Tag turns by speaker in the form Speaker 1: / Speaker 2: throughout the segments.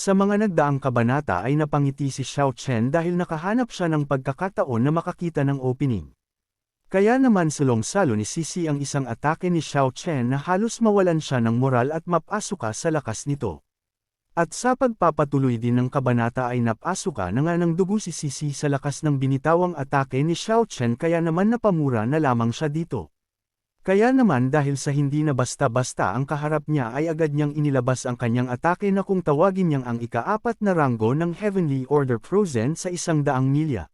Speaker 1: Sa mga nagdaang kabanata ay napangiti si Xiao Chen dahil nakahanap siya ng pagkakataon na makakita ng opening. Kaya naman salong-salo ni Sisi ang isang atake ni Xiao Chen na halos mawalan siya ng moral at mapasuka sa lakas nito. At sa pagpapatuloy din ng kabanata ay napasuka na nga ng dugo si Sisi sa lakas ng binitawang atake ni Xiao Chen kaya naman napamura na lamang siya dito. Kaya naman dahil sa hindi na basta-basta ang kaharap niya ay agad niyang inilabas ang kanyang atake na kung tawagin niyang ang ika-4 na ranggo ng Heavenly Order Frozen sa 100 milya.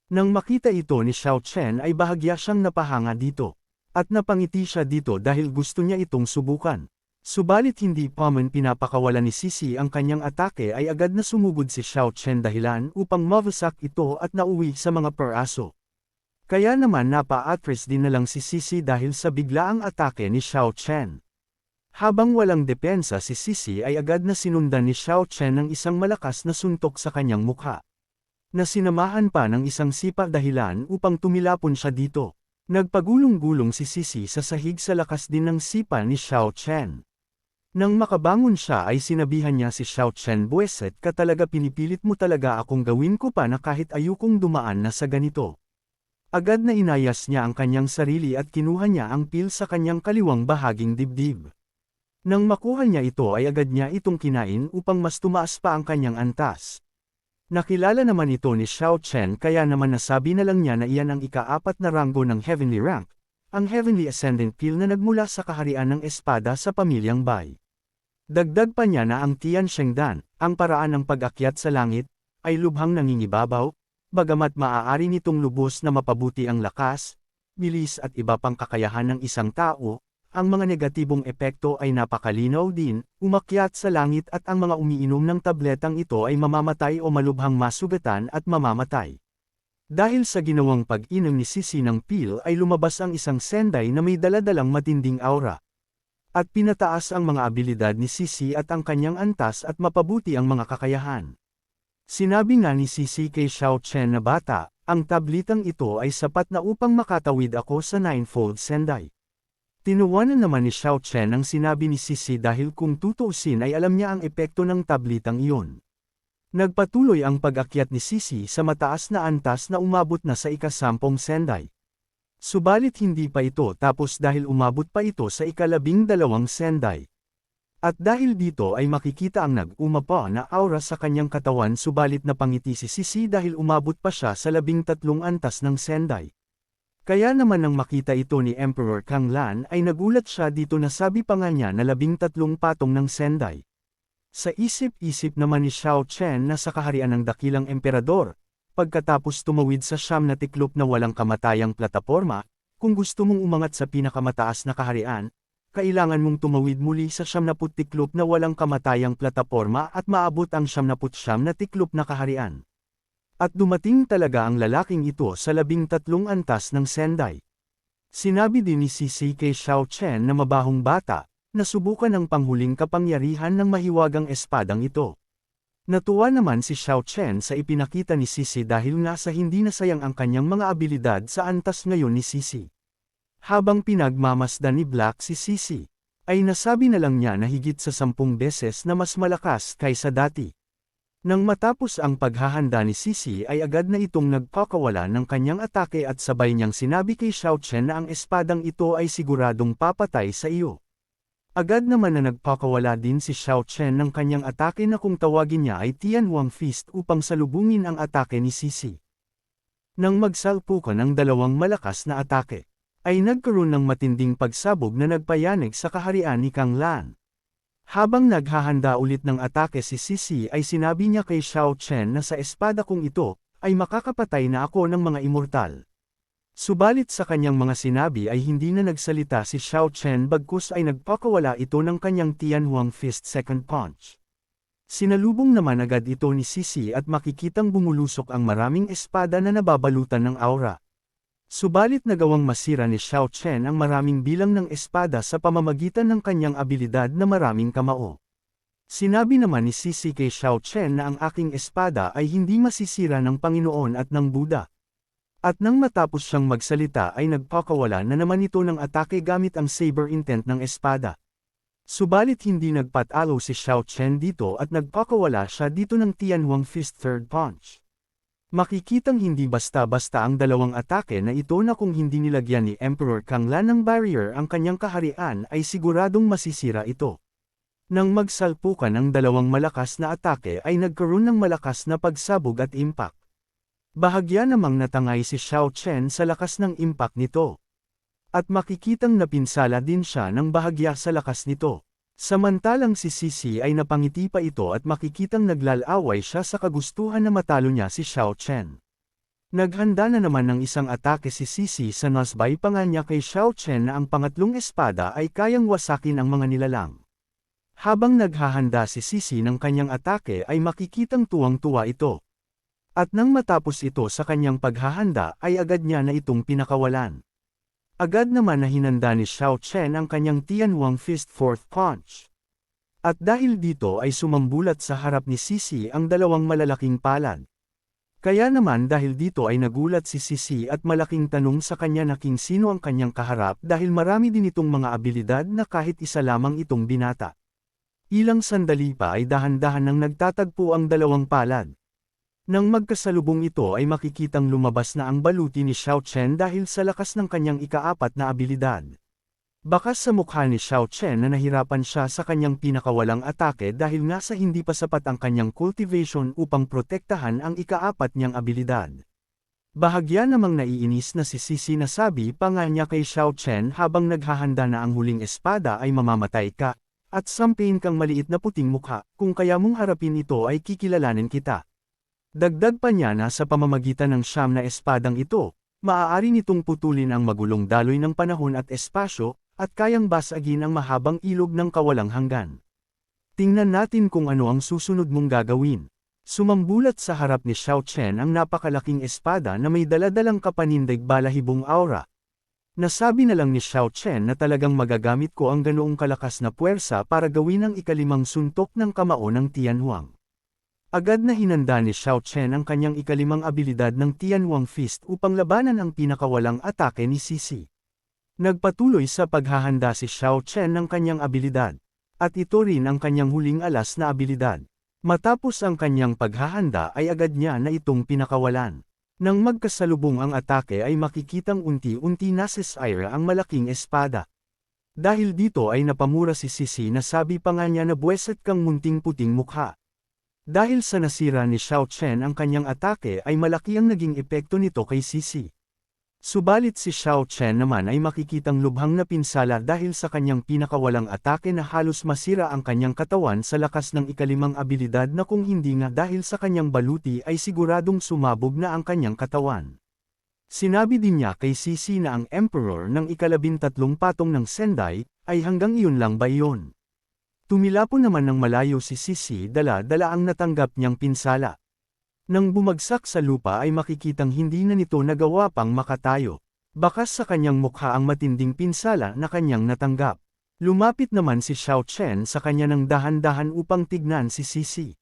Speaker 1: Nang makita ito ni Xiao Chen ay bahagya siyang napahanga dito. At napangiti siya dito dahil gusto niya itong subukan. Subalit hindi pa man pinapakawalan ni Sisi ang kanyang atake ay agad na sumugod si Xiao Chen dahilan upang mawasak ito at nauwi sa mga peraso. Kaya naman napa-atras din na lang si Sisi dahil sa biglaang atake ni Xiao Chen. Habang walang depensa si Sisi ay agad na sinundan ni Xiao Chen ng isang malakas na suntok sa kanyang mukha. Na sinamahan pa ng isang sipa dahilan upang tumilapon siya dito. Nagpagulong-gulong si Sisi sa sahig sa lakas din ng sipa ni Xiao Chen. Nang makabangon siya ay sinabihan niya si Xiao Chen, "Bueset ka talaga, pinipilit mo talaga akong gawin ko pa na kahit ayokong dumaan na sa ganito." Agad na inayas niya ang kanyang sarili at kinuha niya ang pil sa kanyang kaliwang bahaging dibdib. Nang makuha niya ito ay agad niya itong kinain upang mas tumaas pa ang kanyang antas. Nakilala naman ito ni Xiao Chen kaya naman nasabi na lang niya na iyan ang ika-4 na ranggo ng Heavenly Rank, ang Heavenly Ascendant Pil na nagmula sa kaharian ng espada sa pamilyang Bai. Dagdag pa niya na ang Tian Shengdan, ang paraan ng pag-akyat sa langit, ay lubhang nangingibabaw, bagamat maaari nitong lubos na mapabuti ang lakas, bilis at iba pang kakayahan ng isang tao, ang mga negatibong epekto ay napakalinaw din, umakyat sa langit at ang mga umiinom ng tabletang ito ay mamamatay o malubhang masugatan at mamamatay. Dahil sa ginawang pag-inom ni Sisi ng pil ay lumabas ang isang senday na may daladalang matinding aura. At pinataas ang mga abilidad ni Sisi at ang kanyang antas at mapabuti ang mga kakayahan. Sinabi nga ni Sisi kay Xiao Chen na, "Bata, ang tablitang ito ay sapat na upang makatawid ako sa Ninefold Sendai." Tinuwanan naman ni Xiao Chen ang sinabi ni Sisi dahil kung tutuusin ay alam niya ang epekto ng tablitang iyon. Nagpatuloy ang pag-akyat ni Sisi sa mataas na antas na umabot na sa ika-10 Sendai. Subalit hindi pa ito tapos dahil umabot pa ito sa ika-12 Sendai. At dahil dito ay makikita ang nag-umapa na aura sa kanyang katawan subalit napangiti si Sisi dahil umabot pa siya sa 13 antas ng Sendai. Kaya naman nang makita ito ni Emperor Kanglan ay nagulat siya dito na sabi pa nga niya na 13 patong ng Sendai. Sa isip-isip naman ni Xiao Chen na sa kaharian ng dakilang emperador, pagkatapos tumawid sa 9 na tiklop na walang kamatayang plataporma, kung gusto mong umangat sa pinakamataas na kaharian, kailangan mong tumawid muli sa 9 tiklop na walang kamatayang plataporma at maabot ang 99 na tiklop na kaharian. At dumating talaga ang lalaking ito sa 13 antas ng Sendai. Sinabi din ni Sisi kay Xiao Chen na mabahong bata, nasubukan ang panghuling kapangyarihan ng mahiwagang espadang ito. Natuwa naman si Xiao Chen sa ipinakita ni Sisi dahil nga sa hindi nasayang ang kanyang mga abilidad sa antas ngayon ni Sisi. Habang pinagmamasdan ni Black si Sisi, ay nasabi na lang niya na higit sa 10 beses na mas malakas kaysa dati. Nang matapos ang paghahanda ni Sisi ay agad na itong nagpakawala ng kanyang atake at sabay niyang sinabi kay Xiao Chen na ang espadang ito ay siguradong papatay sa iyo. Agad naman na nagpakawala din si Xiao Chen ng kanyang atake na kung tawagin niya ay Tianhuang Fist upang salubungin ang atake ni Sisi. Nang magsalpukan ang dalawang malakas na atake, ay nagkaroon ng matinding pagsabog na nagpayanig sa kaharian ni Kanglan. Habang naghahanda ulit ng atake si Sisi ay sinabi niya kay Xiao Chen na sa espada kong ito, ay makakapatay na ako ng mga immortal. Subalit sa kanyang mga sinabi ay hindi na nagsalita si Xiao Chen bagkus ay nagpakawala ito ng kanyang Tianhuang Fist Second Punch. Sinalubong naman agad ito ni Sisi at makikitang bumulusok ang maraming espada na nababalutan ng aura. Subalit nagawang masira ni Xiao Chen ang maraming bilang ng espada sa pamamagitan ng kanyang abilidad na maraming kamao. Sinabi naman ni Sisi kay Xiao Chen na ang aking espada ay hindi masisira ng Panginoon at ng Buddha. At nang matapos siyang magsalita ay nagpakawala na naman ito ng atake gamit ang saber intent ng espada. Subalit hindi nagpatalo si Xiao Chen dito at nagpakawala siya dito ng Tianhuang Fist Third Punch. Makikitang hindi basta-basta ang dalawang atake na ito na kung hindi nilagyan ni Emperor Kanglan ng barrier ang kanyang kaharian ay siguradong masisira ito. Nang magsalpukan ang dalawang malakas na atake ay nagkaroon ng malakas na pagsabog at impact. Bahagya namang natangay si Xiao Chen sa lakas ng impact nito. At makikitang napinsala din siya ng bahagya sa lakas nito. Samantalang si Sisi ay napangiti pa ito at makikitang naglalaway siya sa kagustuhan na matalo niya si Xiao Chen. Naghanda na naman ng isang atake si Sisi sa nasbay pa nga niya kay Xiao Chen na ang pangatlong espada ay kayang wasakin ang mga nilalang. Habang naghahanda si Sisi ng kanyang atake ay makikitang tuwang-tuwa ito. At nang matapos ito sa kanyang paghahanda ay agad niya na itong pinakawalan. Agad naman na hinanda ni Xiao Chen ang kanyang Tianhuang Fist Fourth Punch. At dahil dito ay sumambulat sa harap ni Sisi ang dalawang malalaking palad. Kaya naman dahil dito ay nagulat si Sisi at malaking tanong sa kanya na kung sino ang kanyang kaharap dahil marami din itong mga abilidad na kahit isa lamang itong binata. Ilang sandali pa ay dahan-dahan nang nagtatagpo ang dalawang palad. Nang magkasalubong ito ay makikitang lumabas na ang baluti ni Xiao Chen dahil sa lakas ng kanyang ikaapat na abilidad. Bakas sa mukha ni Xiao Chen na nahirapan siya sa kanyang pinakawalang atake dahil nga sa hindi pa sapat ang kanyang cultivation upang protektahan ang ikaapat niyang abilidad. Bahagya namang naiinis na si Sisi na sabi pa nga niya kay Xiao Chen habang naghahanda na ang huling espada ay mamamatay ka, at sampain kang maliit na puting mukha, kung kaya mong harapin ito ay kikilalanin kita. Dagdag pa niya na sa pamamagitan ng siyam na espadang ito, maaari nitong putulin ang magulong daloy ng panahon at espasyo, at kayang basagin ang mahabang ilog ng kawalang hanggan. Tingnan natin kung ano ang susunod mong gagawin. Sumambulat sa harap ni Xiao Chen ang napakalaking espada na may daladalang kapanindig balahibong aura. Nasabi na lang ni Xiao Chen na talagang magagamit ko ang ganoong kalakas na puwersa para gawin ang ikalimang suntok ng kamao ng Tianhuang. Agad na hinanda ni Xiao Chen ang kanyang ikalimang abilidad ng Tianhuang Fist upang labanan ang pinakawalang atake ni Sisi. Nagpatuloy sa paghahanda si Xiao Chen ng kanyang abilidad. At ito rin ang kanyang huling alas na abilidad. Matapos ang kanyang paghahanda ay agad niya na itong pinakawalan. Nang magkasalubong ang atake ay makikitang unti-unti nasisira ang malaking espada. Dahil dito ay napamura si Sisi na sabi pa nga niya na buweset kang munting puting mukha. Dahil sa nasira ni Xiao Chen ang kanyang atake ay malaki ang naging epekto nito kay Sisi. Subalit si Xiao Chen naman ay makikitang lubhang napinsala dahil sa kanyang pinakawalang atake na halos masira ang kanyang katawan sa lakas ng ikalimang abilidad na kung hindi nga dahil sa kanyang baluti ay siguradong sumabog na ang kanyang katawan. Sinabi din niya kay Sisi na ang Emperor ng ika-13 patong ng Sendai ay hanggang iyon lang ba iyon. Tumilapon naman ng malayo si Sisi dala-dala ang natanggap niyang pinsala. Nang bumagsak sa lupa ay makikitang hindi na nito nagawa pang makatayo. Bakas sa kanyang mukha ang matinding pinsala na kanyang natanggap. Lumapit naman si Xiao Chen sa kanya ng dahan-dahan upang tignan si Sisi.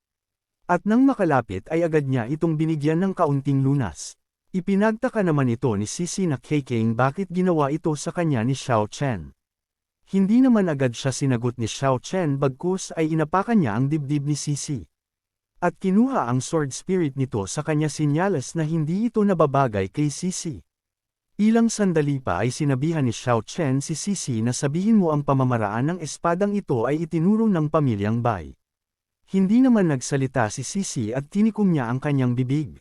Speaker 1: At nang makalapit ay agad niya itong binigyan ng kaunting lunas. Ipinagtaka naman ito ni Sisi na kung bakit ginawa ito sa kanya ni Xiao Chen. Hindi naman agad siya sinagot ni Xiao Chen bagkus ay inapakan niya ang dibdib ni Sisi. At kinuha ang sword spirit nito sa kanya sinyales na hindi ito nababagay kay Sisi. Ilang sandali pa ay sinabihan ni Xiao Chen si Sisi na sabihin mo ang pamamaraan ng espadang ito ay itinuro ng pamilyang Bai. Hindi naman nagsalita si Sisi at tinikom niya ang kanyang bibig.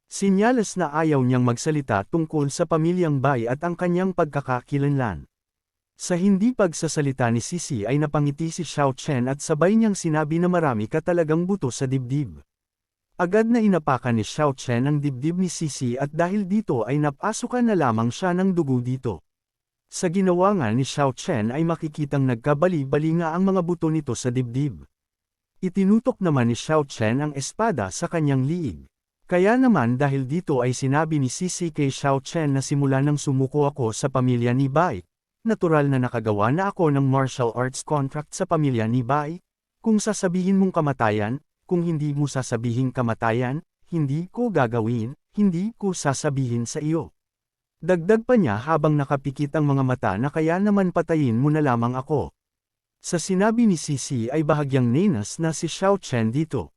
Speaker 1: Sinyales na ayaw niyang magsalita tungkol sa pamilyang Bai at ang kanyang pagkakakilanlan. Sa hindi pagsasalita ni Sisi ay napangiti si Xiao Chen at sabay niyang sinabi na marami ka talagang buto sa dibdib. Agad na inapakan ni Xiao Chen ang dibdib ni Sisi at dahil dito ay napasukan na lamang siya ng dugo dito. Sa ginawa nga ni Xiao Chen ay makikitang nagkabali-bali nga ang mga buto nito sa dibdib. Itinutok naman ni Xiao Chen ang espada sa kanyang liig. Kaya naman dahil dito ay sinabi ni Sisi kay Xiao Chen na simula nang sumuko ako sa pamilya ni Bai. Natural na nakagawa na ako ng martial arts contract sa pamilya ni Bai. Kung sasabihin mong kamatayan, kung hindi mo sasabihin kamatayan, hindi ko gagawin, hindi ko sasabihin sa iyo. Dagdag pa niya habang nakapikit ang mga mata na kaya naman patayin mo na lamang ako. Sa sinabi ni Sisi ay bahagyang nenas na si Xiao Chen dito.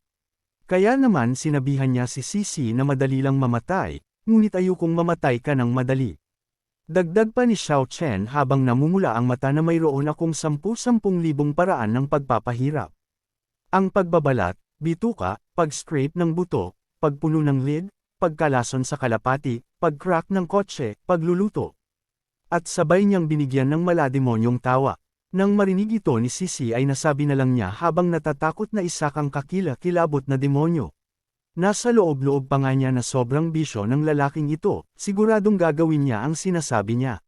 Speaker 1: Kaya naman sinabihan niya si Sisi na madali lang mamatay, ngunit ayokong mamatay ka ng madali. Dagdag pa ni Xiao Chen habang namumula ang mata na mayroon akong 10,000 paraan ng pagpapahirap. Ang pagbabalat, bituka, pag-scrape ng buto, pagpuno ng lid, pagkalason sa kalapati, pag-crack ng kotse, pagluluto. At sabay niyang binigyan ng malademonyong tawa. Nang marinig ito ni Sisi ay nasabi na lang niya habang natatakot na isa kang kakila-kilabot na demonyo. Nasa loob-loob pa nga niya na sobrang bisyo ng lalaking ito, siguradong gagawin niya ang sinasabi niya.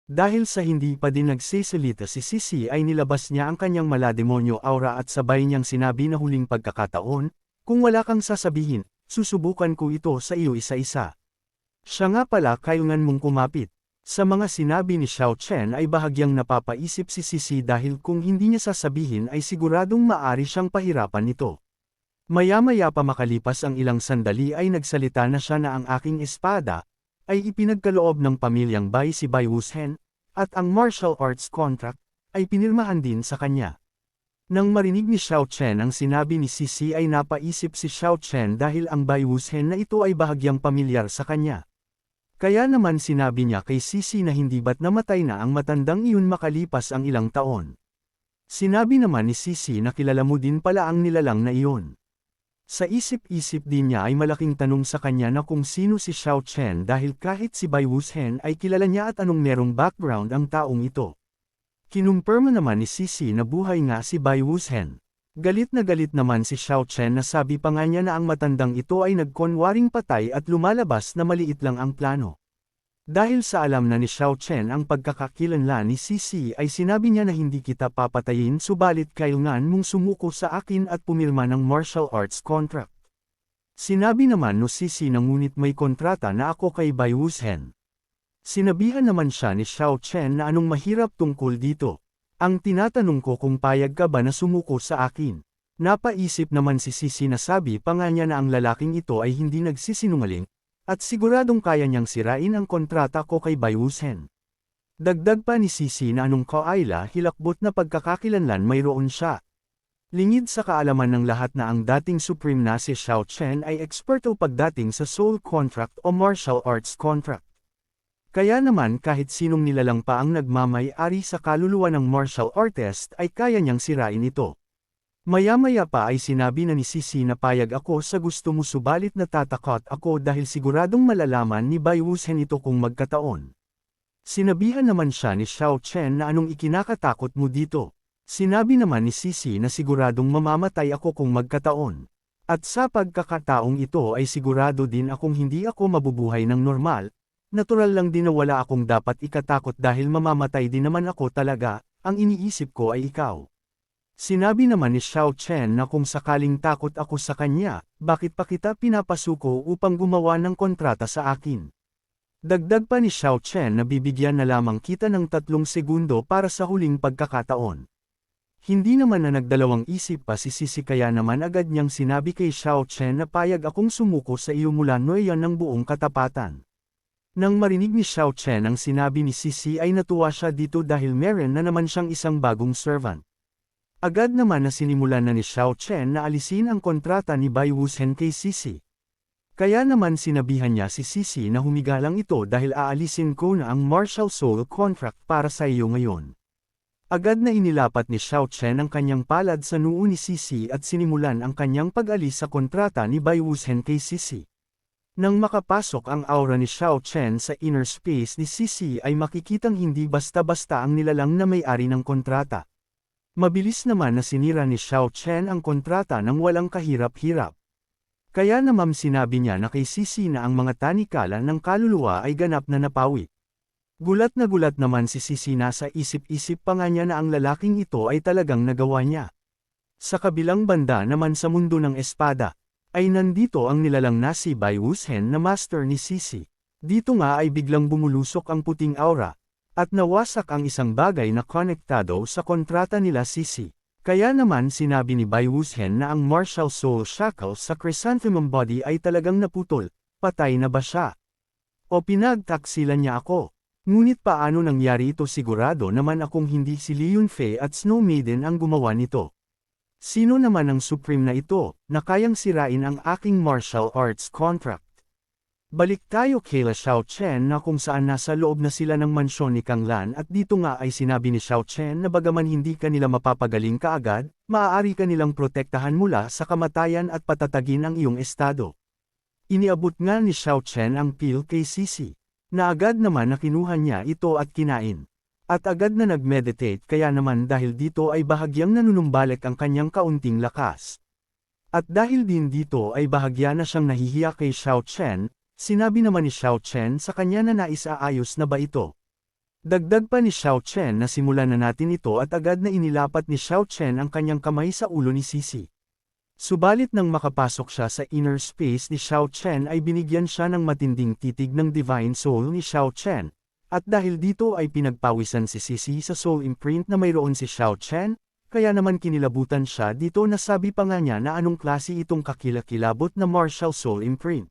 Speaker 1: Dahil sa hindi pa din nagsisalita si Sisi ay nilabas niya ang kanyang malademonyo aura at sabay niyang sinabi na huling pagkakataon, kung wala kang sasabihin, susubukan ko ito sa iyo isa-isa. Siya nga pala kailangan mong kumapit. Sa mga sinabi ni Xiao Chen ay bahagyang napapaisip si Sisi dahil kung hindi niya sasabihin ay siguradong maari siyang pahirapan nito. Maya-maya pa makalipas ang ilang sandali ay nagsalita na siya na ang aking espada ay ipinagkaloob ng pamilyang Bai si Bai Wuchen, at ang martial arts contract ay pinirmahan din sa kanya. Nang marinig ni Xiao Chen ang sinabi ni Sisi ay napaisip si Xiao Chen dahil ang Bai Wuchen na ito ay bahagyang pamilyar sa kanya. Kaya naman sinabi niya kay Sisi na hindi ba't namatay na ang matandang iyon makalipas ang ilang taon. Sinabi naman ni Sisi na kilala mo din pala ang nilalang na iyon. Sa isip-isip din niya ay malaking tanong sa kanya na kung sino si Xiao Chen dahil kahit si Bai Wuchen ay kilala niya at anong merong background ang taong ito. Kinumpirma naman ni Sisi na buhay nga si Bai Wuchen. Galit na galit naman si Xiao Chen na sabi pa nga niya na ang matandang ito ay nagkunwaring patay at lumalabas na maliit lang ang plano. Dahil sa alam na ni Xiao Chen ang pagkakakilanlan ni Sisi ay sinabi niya na hindi kita papatayin subalit kailangan mong sumuko sa akin at pumirma ng martial arts contract. Sinabi naman no Sisi na ngunit may kontrata na ako kay Bai Wuchen. Sinabihan naman siya ni Xiao Chen na anong mahirap tungkol dito. Ang tinatanong ko kung payag ka ba na sumuko sa akin. Napaisip naman si Sisi na sabi pa nga niya na ang lalaking ito ay hindi nagsisinungaling, at siguradong kaya niyang sirain ang kontrata ko kay Bai Wuchen. Dagdag pa ni Sisi na anong kaila hilakbot na pagkakakilanlan mayroon siya. Lingid sa kaalaman ng lahat na ang dating supreme na si Xiao Chen ay eksperto pagdating sa soul contract o martial arts contract. Kaya naman kahit sinong nilalang pa ang nagmamay-ari sa kaluluwa ng martial artist ay kaya niyang sirain ito. Maya-maya pa ay sinabi na ni Sisi na payag ako sa gusto mo subalit natatakot ako dahil siguradong malalaman ni Bai Wuchen ito kung magkataon. Sinabihan naman siya ni Xiao Chen na anong ikinakatakot mo dito. Sinabi naman ni Sisi na siguradong mamamatay ako kung magkataon. At sa pagkakataong ito ay sigurado din akong hindi ako mabubuhay ng normal. Natural lang din na wala akong dapat ikatakot dahil mamamatay din naman ako talaga, ang iniisip ko ay ikaw. Sinabi naman ni Xiao Chen na kung sakaling takot ako sa kanya, bakit pa kita pinapasuko upang gumawa ng kontrata sa akin? Dagdag pa ni Xiao Chen na bibigyan na lamang kita ng 3 segundo para sa huling pagkakataon. Hindi naman na nagdalawang isip pa si Sisi kaya naman agad niyang sinabi kay Xiao Chen na payag akong sumuko sa iyo mula noon ng buong katapatan. Nang marinig ni Xiao Chen ang sinabi ni Sisi ay natuwa siya dito dahil meron na naman siyang isang bagong servant. Agad naman na sinimulan na ni Xiao Chen na alisin ang kontrata ni Bai Wuchen kay Sisi. Kaya naman sinabihan niya si Sisi na humigalang ito dahil aalisin ko na ang martial soul contract para sa iyo ngayon. Agad na inilapat ni Xiao Chen ang kanyang palad sa noo ni Sisi at sinimulan ang kanyang pag-alis sa kontrata ni Bai Wuchen kay Sisi. Nang makapasok ang aura ni Xiao Chen sa inner space ni Sisi ay makikitang hindi basta-basta ang nilalang na may-ari ng kontrata. Mabilis naman na sinira ni Xiao Chen ang kontrata nang walang kahirap-hirap. Kaya naman sinabi niya na kay Sisi na ang mga tanikala ng kaluluwa ay ganap na napawi. Gulat naman si Sisi na sa isip-isip pa nga niya na ang lalaking ito ay talagang nagawa niya. Sa kabilang banda naman sa mundo ng espada, ay nandito ang nilalang na si Bai Wuchen na master ni Sisi. Dito nga ay biglang bumulusok ang puting aura, at nawasak ang isang bagay na konektado sa kontrata nila Sisi. Kaya naman sinabi ni Bai Wuchen na ang martial soul shackle sa chrysanthemum body ay talagang naputol, patay na ba siya? O pinagtaksilan niya ako? Ngunit paano nangyari ito? Sigurado naman akong hindi si Leon Fei at Snow Maiden ang gumawa nito. Sino naman ang Supreme na ito, na kayang sirain ang aking martial arts contract? Balik tayo kay Xiao Chen na kung saan nasa loob na sila ng mansyon ni Kang Lan at dito nga ay sinabi ni Xiao Chen na bagaman hindi kanila mapapagaling kaagad, maaari kanilang protektahan mula sa kamatayan at patatagin ang iyong estado. Iniabot nga ni Xiao Chen ang pill kay Sisi, na agad naman na kinuha niya ito at kinain. At agad na nag-meditate kaya naman dahil dito ay bahagyang nanunumbalik ang kanyang kaunting lakas. At dahil din dito ay bahagya na siyang nahihiya kay Xiao Chen, sinabi naman ni Xiao Chen sa kanya na naisaayos na ba ito. Dagdag pa ni Xiao Chen na simulan na natin ito at agad na inilapat ni Xiao Chen ang kanyang kamay sa ulo ni Sisi. Subalit nang makapasok siya sa inner space ni Xiao Chen ay binigyan siya ng matinding titig ng Divine Soul ni Xiao Chen. At dahil dito ay pinagpawisan si Sisi sa soul imprint na mayroon si Xiao Chen, kaya naman kinilabutan siya dito na sabi pa nga niya na anong klase itong kakilakilabot na martial soul imprint.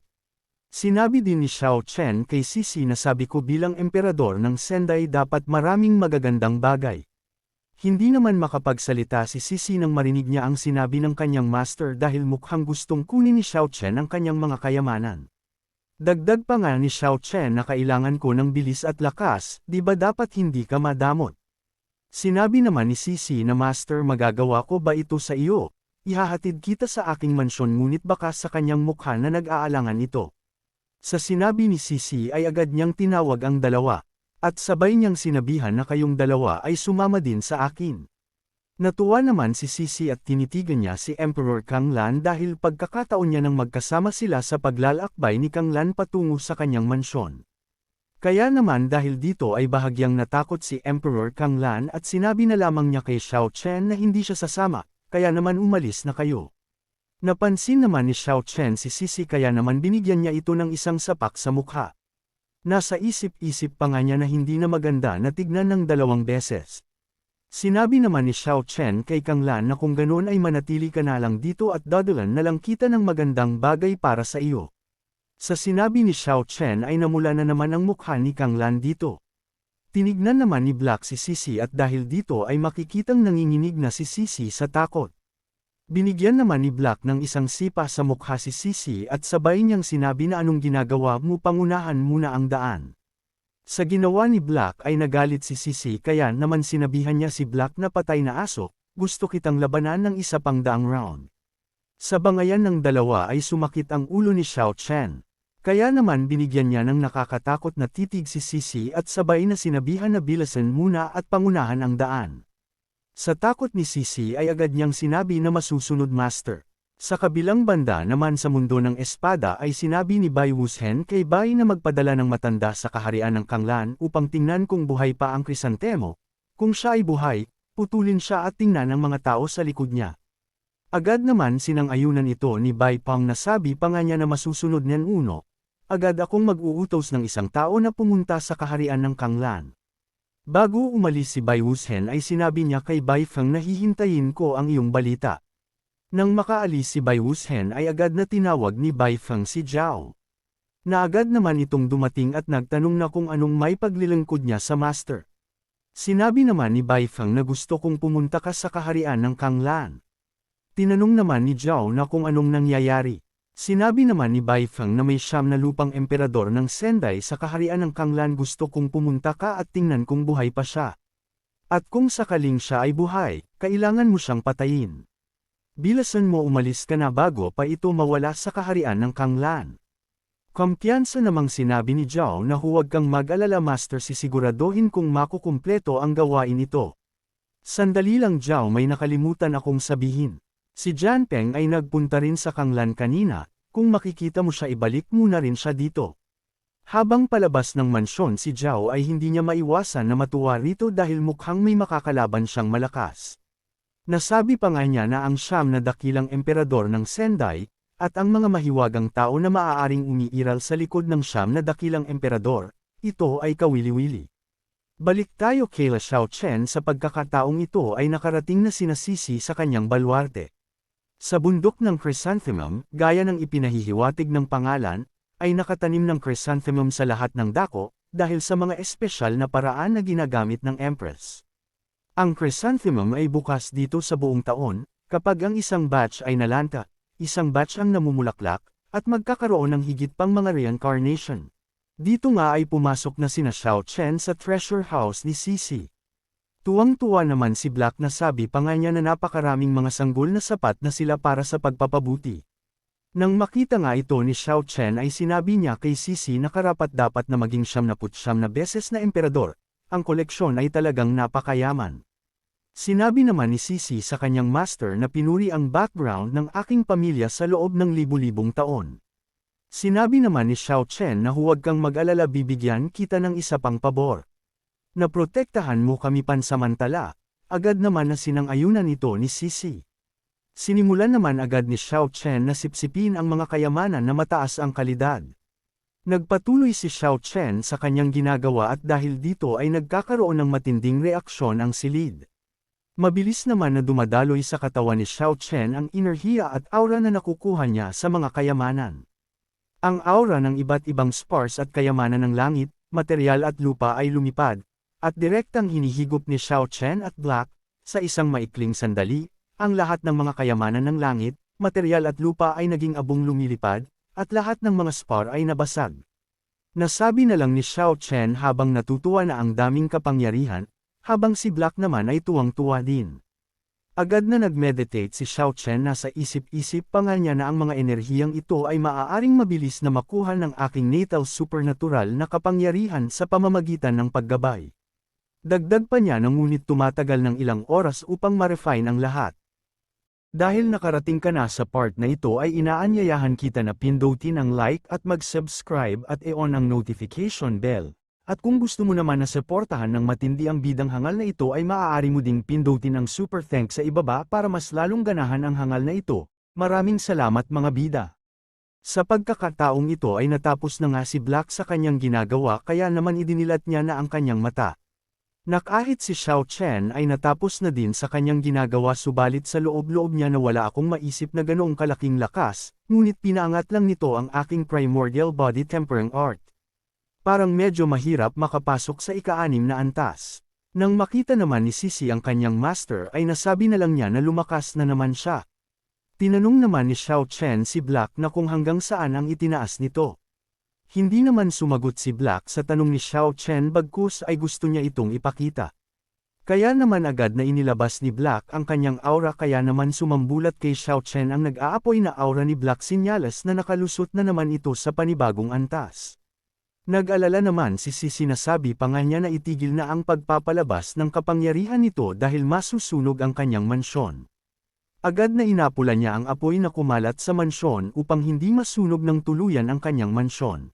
Speaker 1: Sinabi din ni Xiao Chen kay Sisi na sabi ko bilang emperador ng Sendai dapat maraming magagandang bagay. Hindi naman makapagsalita si Sisi nang marinig niya ang sinabi ng kanyang master dahil mukhang gustong kunin ni Xiao Chen ang kanyang mga kayamanan. Dagdag pa nga ni Xiao Chen na kailangan ko ng bilis at lakas, di ba dapat hindi ka madamot? Sinabi naman ni Sisi na master magagawa ko ba ito sa iyo? Ihahatid kita sa aking mansyon ngunit baka sa kanyang mukha na nag-aalangan ito. Sa sinabi ni Sisi ay agad niyang tinawag ang dalawa, at sabay niyang sinabihan na kayong dalawa ay sumama din sa akin. Natuwa naman si Sisi at tinitigan niya si Emperor Kang Lan dahil pagkakataon niya nang magkasama sila sa paglalakbay ni Kang Lan patungo sa kanyang mansyon. Kaya naman dahil dito ay bahagyang natakot si Emperor Kang Lan at sinabi na lamang niya kay Xiao Chen na hindi siya sasama, kaya naman umalis na kayo. Napansin naman ni Xiao Chen si Sisi kaya naman binigyan niya ito ng isang sapak sa mukha. Nasa isip-isip pa nga niya na hindi na maganda na tignan ng 2 beses. Sinabi naman ni Xiao Chen kay Kang Lan na kung ganoon ay manatili ka na lang dito at dadalan na lang kita ng magandang bagay para sa iyo. Sa sinabi ni Xiao Chen ay namula na naman ang mukha ni Kang Lan dito. Tinignan naman ni Black si Sisi at dahil dito ay makikitang nanginginig na si Sisi sa takot. Binigyan naman ni Black ng isang sipa sa mukha si Sisi at sabay niyang sinabi na anong ginagawa mo, pangunahan muna ang daan. Sa ginawa ni Black ay nagalit si Sisi kaya naman sinabihan niya si Black na patay na aso, gusto kitang labanan ng isa pang daang round. Sa bangayan ng dalawa ay sumakit ang ulo ni Xiao Chen. Kaya naman binigyan niya ng nakakatakot na titig si Sisi at sabay na sinabihan na bilasan muna at pangunahan ang daan. Sa takot ni Sisi ay agad niyang sinabi na masusunod master. Sa kabilang banda naman sa mundo ng espada ay sinabi ni Bai Wuxian kay Bai na magpadala ng matanda sa kaharian ng Kang Lan upang tingnan kung buhay pa ang krisantemo. Kung siya ay buhay, putulin siya at tingnan ang mga tao sa likod niya. Agad naman sinang-ayunan ito ni Bai Pang na sabi pa nga niya na masusunod niyan uno. Agad akong mag-uutos ng isang tao na pumunta sa kaharian ng Kang Lan. Bago umalis si Bai Wuxian ay sinabi niya kay Bai Feng na hihintayin ko ang iyong balita. Nang makaalis si Bai Wuxian ay agad na tinawag ni Bai Feng si Zhao. Na agad naman itong dumating at nagtanong na kung anong may paglilingkod niya sa master. Sinabi naman ni Bai Feng na gusto kong pumunta ka sa kaharian ng Kang Lan. Tinanong naman ni Zhao na kung anong nangyayari. Sinabi naman ni Bai Feng na may 9 na lupang emperador ng Sendai sa kaharian ng Kang Lan, gusto kong pumunta ka at tingnan kung buhay pa siya. At kung sakaling siya ay buhay, kailangan mo siyang patayin. Bilasan mo umalis ka na bago pa ito mawala sa kaharian ng Kang Lan. Kumpiyansa namang sinabi ni Zhao na huwag kang mag-alala master, sisiguraduhin kung makukumpleto ang gawain ito. Sandali lang Zhao, may nakalimutan akong sabihin. Si Jianpeng ay nagpunta rin sa Kang Lan kanina, kung makikita mo siya ibalik muna rin siya dito. Habang palabas ng mansyon si Zhao ay hindi niya maiwasan na matuwa rito dahil mukhang may makakalaban siyang malakas. Nasabi pa nga niya na ang 9 na dakilang emperador ng Sendai, at ang mga mahiwagang tao na maaaring umiiral sa likod ng 9 na dakilang emperador, ito ay kawili-wili. Balik tayo kay Xiao Chen, sa pagkakataong ito ay nakarating na sina Sisi sa kanyang baluarte. Sa bundok ng chrysanthemum, gaya ng ipinahihiwatig ng pangalan, ay nakatanim ng chrysanthemum sa lahat ng dako, dahil sa mga espesyal na paraan na ginagamit ng Empress. Ang chrysanthemum ay bukas dito sa buong taon, kapag ang isang batch ay nalanta, isang batch ang namumulaklak, at magkakaroon ng higit pang mga reincarnation. Dito nga ay pumasok na sina Xiao Chen sa treasure house ni Sisi. Tuwang-tuwa naman si Black na sabi pa nga niya na napakaraming mga sanggol na sapat na sila para sa pagpapabuti. Nang makita nga ito ni Xiao Chen ay sinabi niya kay Sisi na karapat-dapat na maging 79 na beses na emperador, ang koleksyon ay talagang napakayaman. Sinabi naman ni Sisi sa kanyang master na pinuri ang background ng aking pamilya sa loob ng libu-libong taon. Sinabi naman ni Xiao Chen na huwag kang mag-alala, bibigyan kita ng isa pang pabor. Naprotektahan mo kami pansamantala, agad naman na sinang-ayunan ito ni Sisi. Sinimulan naman agad ni Xiao Chen na sipsipin ang mga kayamanan na mataas ang kalidad. Nagpatuloy si Xiao Chen sa kanyang ginagawa at dahil dito ay nagkakaroon ng matinding reaksyon ang silid. Mabilis naman na dumadaloy sa katawan ni Xiao Chen ang enerhiya at aura na nakukuha niya sa mga kayamanan. Ang aura ng iba't ibang spars at kayamanan ng langit, materyal at lupa ay lumipad, at direktang hinihigop ni Xiao Chen at Black, sa isang maikling sandali, ang lahat ng mga kayamanan ng langit, materyal at lupa ay naging abong lumilipad, at lahat ng mga spar ay nabasag. Nasabi na lang ni Xiao Chen habang natutuwa na ang daming kapangyarihan, habang si Black naman ay tuwang-tuwa din. Agad na nag-meditate si Xiao Chen na sa isip-isip pa nga niya na ang mga enerhiyang ito ay maaaring mabilis na makuha ng aking natal supernatural na kapangyarihan sa pamamagitan ng paggabay. Dagdag pa niya na ngunit tumatagal ng ilang oras upang ma-refine ang lahat. Dahil nakarating ka na sa part na ito ay inaanyayahan kita na pindutin ang like at mag-subscribe at i-on ang notification bell. At kung gusto mo naman na suportahan ng matindi ang bidang hangal na ito ay maaari mo ding pindutin ang super thanks sa ibaba para mas lalong ganahan ang hangal na ito. Maraming salamat mga bida. Sa pagkakataong ito ay natapos na nga si Black sa kanyang ginagawa kaya naman idinilat niya na ang kanyang mata. Kahit si Xiao Chen ay natapos na din sa kanyang ginagawa subalit sa loob-loob niya na wala akong maisip na ganoong kalaking lakas, ngunit pinaangat lang nito ang aking primordial body tempering art. Parang medyo mahirap makapasok sa ika-6 na antas. Nang makita naman ni Sisi ang kanyang master ay nasabi na lang niya na lumakas na naman siya. Tinanong naman ni Xiao Chen si Black na kung hanggang saan ang itinaas nito. Hindi naman sumagot si Black sa tanong ni Xiao Chen bagkus ay gusto niya itong ipakita. Kaya naman agad na inilabas ni Black ang kanyang aura kaya naman sumambulat kay Xiao Chen ang nag-aapoy na aura ni Black sinyalas na nakalusot na naman ito sa panibagong antas. Nag-alala naman si Sisi na sabi pa nga niya na itigil na ang pagpapalabas ng kapangyarihan nito dahil masusunog ang kanyang mansyon. Agad na inapula niya ang apoy na kumalat sa mansyon upang hindi masunog ng tuluyan ang kanyang mansyon.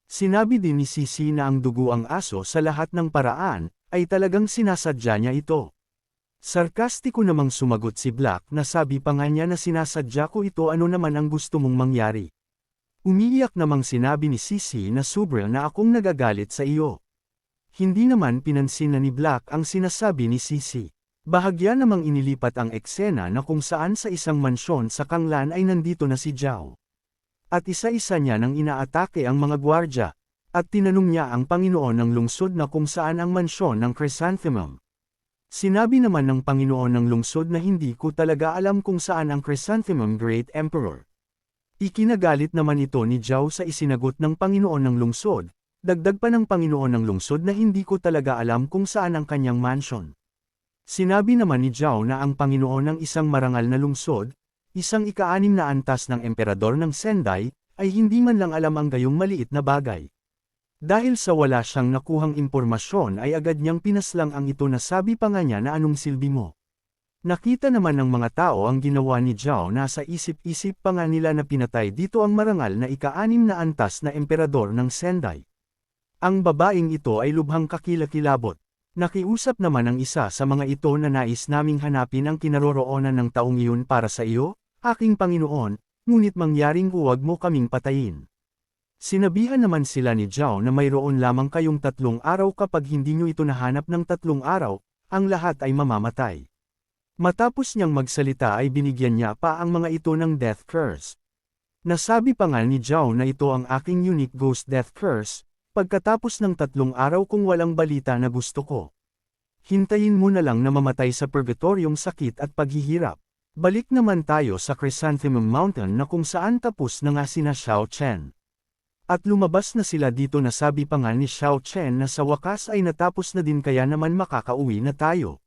Speaker 1: Sinabi din ni Sisi na ang dugo ang aso sa lahat ng paraan, ay talagang sinasadya niya ito. Sarkastiko namang sumagot si Black na sabi pa nga niya na sinasadya ko ito ano naman ang gusto mong mangyari. Umiiyak namang sinabi ni Sisi na sobra na akong nagagalit sa iyo. Hindi naman pinansin na ni Black ang sinasabi ni Sisi. Bahagya namang inilipat ang eksena na kung saan sa isang mansyon sa Kanglan ay nandito na si Zhao. At isa-isa niya nang inaatake ang mga gwardya, at tinanong niya ang Panginoon ng lungsod na kung saan ang mansyon ng Chrysanthemum. Sinabi naman ng Panginoon ng lungsod na hindi ko talaga alam kung saan ang Chrysanthemum Great Emperor. Ikinagalit naman ito ni Zhao sa isinagot ng Panginoon ng lungsod, dagdag pa ng Panginoon ng lungsod na hindi ko talaga alam kung saan ang kanyang mansion. Sinabi naman ni Zhao na ang Panginoon ng isang marangal na lungsod, isang ika-6 na antas ng emperador ng Sendai, ay hindi man lang alam ang gayong maliit na bagay. Dahil sa wala siyang nakuhang impormasyon ay agad niyang pinaslang ang ito na sabi pa nga niya na anong silbi mo. Nakita naman ng mga tao ang ginawa ni Zhao na sa isip-isip pa nga nila na pinatay dito ang marangal na ika-6 na antas na emperador ng Sendai. Ang babaeng ito ay lubhang kakilakilabot. Nakiusap naman ang isa sa mga ito na nais naming hanapin ang kinaroroonan ng taong iyon para sa iyo, aking Panginoon, ngunit mangyaring huwag mo kaming patayin. Sinabihan naman sila ni Zhao na mayroon lamang kayong 3 araw kapag hindi nyo ito nahanap ng 3 araw, ang lahat ay mamamatay. Matapos niyang magsalita ay binigyan niya pa ang mga ito ng death curse. Nasabi pa nga ni Zhao na ito ang aking unique ghost death curse, Pagkatapos ng 3 araw kung walang balita na gusto ko. Hintayin mo na lang na mamatay sa purgatoryong sakit at paghihirap. Balik naman tayo sa Chrysanthemum Mountain na kung saan tapos na nga sina Xiao Chen. At lumabas na sila dito na sabi pa nga ni Xiao Chen na sa wakas ay natapos na din kaya naman makakauwi na tayo.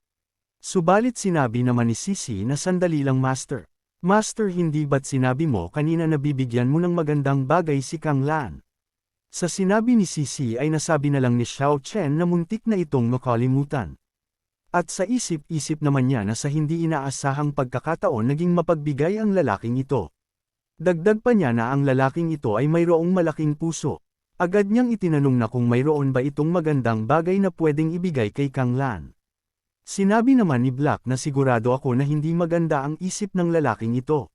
Speaker 1: Subalit sinabi naman ni Sisi na sandali lang Master. Master hindi ba't sinabi mo kanina na bibigyan mo ng magandang bagay si Kang Lan? Sa sinabi ni Sisi ay nasabi na lang ni Xiao Chen na muntik na itong makalimutan. At sa isip-isip naman niya na sa hindi inaasahang pagkakataon naging mapagbigay ang lalaking ito. Dagdag pa niya na ang lalaking ito ay mayroong malaking puso. Agad niyang itinanong na kung mayroon ba itong magandang bagay na pwedeng ibigay kay Kang Lan. Sinabi naman ni Black na sigurado ako na hindi maganda ang isip ng lalaking ito.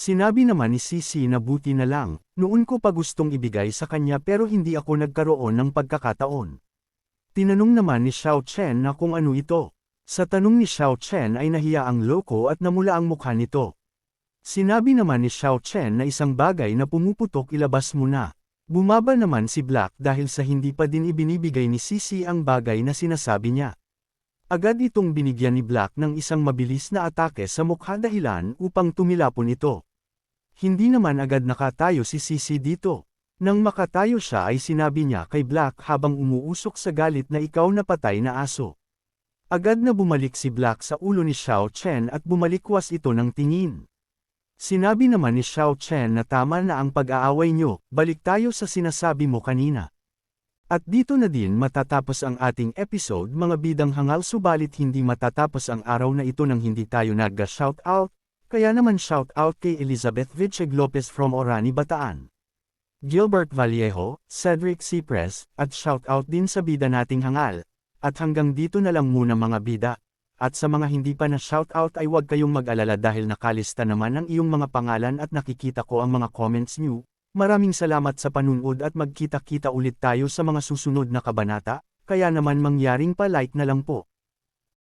Speaker 1: Sinabi naman ni Sisi na buti na lang, noon ko pa gustong ibigay sa kanya pero hindi ako nagkaroon ng pagkakataon. Tinanong naman ni Xiao Chen na kung ano ito. Sa tanong ni Xiao Chen ay nahiya ang loko at namula ang mukha nito. Sinabi naman ni Xiao Chen na isang bagay na pumuputok ilabas mo na. Bumaba naman si Black dahil sa hindi pa din ibinibigay ni Sisi ang bagay na sinasabi niya. Agad itong binigyan ni Black ng isang mabilis na atake sa mukha dahilan upang tumilapon ito. Hindi naman agad nakatayo si Sisi dito. Nang makatayo siya ay sinabi niya kay Black habang umuusok sa galit na ikaw na patay na aso. Agad na bumalik si Black sa ulo ni Xiao Chen at bumalikwas ito ng tingin. Sinabi naman ni Xiao Chen na tama na ang pag-aaway nyo, balik tayo sa sinasabi mo kanina. At dito na din matatapos ang ating episode mga bidang hangal subalit hindi matatapos ang araw na ito nang hindi tayo nagga-shoutout, kaya naman shoutout kay Elizabeth Vicheg Lopez from Orani, Bataan. Gilbert Vallejo, Cedric Cipres, at shoutout din sa bida nating hangal. At hanggang dito na lang muna mga bida. At sa mga hindi pa na shoutout ay huwag kayong mag-alala dahil nakalista naman ang iyong mga pangalan at nakikita ko ang mga comments nyo. Maraming salamat sa panunood at magkita-kita ulit tayo sa mga susunod na kabanata, kaya naman mangyaring pa-like na lang po.